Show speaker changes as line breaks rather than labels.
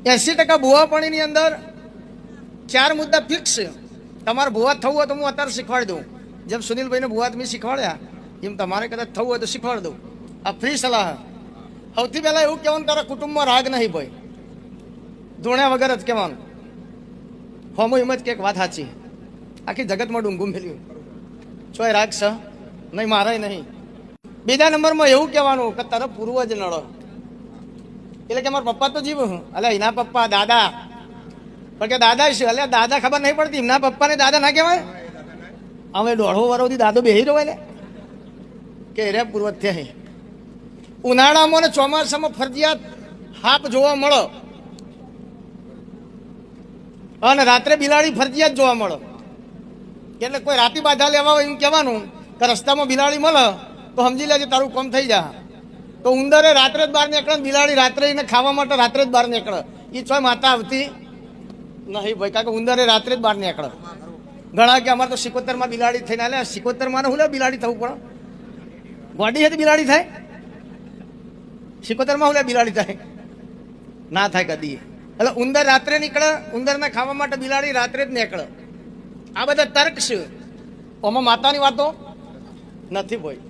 80% ભુવાપણીની અંદર 4 મુદ્દા ફિક્સ છે. તમારે ભુવા થવું હોય તો હું અત્યારે શીખવાડી દઉં. જેમ સુનિલભાઈને ભુવા તમે શીખવાડ્યા એમ તમારે કદાચ થવું હોય તો શીખવાડી દઉં. આ ફ્રી સલાહ. સૌથી પહેલાં એવું કહેવાનું, તારા કુટુંબમાં રાગ નહીં ભાઈ, ધૂણ્યા વગર જ કહેવાનું. હોમો એમ જ કંઈક વાત સાચી, આખી જગતમાં ડુંગું મેલ્યું, ચોય રાગ છે નહીં, મારાય નહીં. બીજા નંબરમાં એવું કહેવાનું કે તારા પૂર્વજ નડો, એટલે કે મારા પપ્પા તો જીવ હું, અલ્યા એના પપ્પા દાદા, પણ કે દાદા છે, અલ્યા દાદા ખબર નહીં પડતી, એમના પપ્પાને દાદા ના કહેવાય. અમે 1.5 વર્ષથી દાદો બેસી રહ્યો ને કે રે પૂર્વજ થયા. ઉનાળામાં ને ચોમાસામાં ફરજિયાત હાપ જોવા મળો, અને રાત્રે બિલાડી ફરજિયાત જોવા મળો. એટલે કોઈ રાતી બાધા લેવા હોય એમ કહેવાનું કે રસ્તામાં બિલાડી મળે તો સમજી લેજે તારું કામ થઈ જા. તો ઉંદરે રાત્રે જ બહાર નીકળે, બિલાડી રાત્રે એને ખાવા માટે રાત્રે જ બહાર નીકળે. એ ચોય માતા આવતી નહીં ભાઈ, કારણ કે ઉંદરે રાત્રે જ બહાર નીકળે. ઘણા કે અમારે તો 77માં બિલાડી થઈને આલે, 77માં હું લે બિલાડી થવું પડે, ગોડી છે તો બિલાડી થાય, 77માં હું લે બિલાડી થાય, ના થાય કદી. એટલે ઉંદર રાત્રે નીકળે, ઉંદરને ખાવા માટે બિલાડી રાત્રે જ નીકળે. આ બધા તર્ક છે, આમાં માતાની વાતો નથી ભાઈ.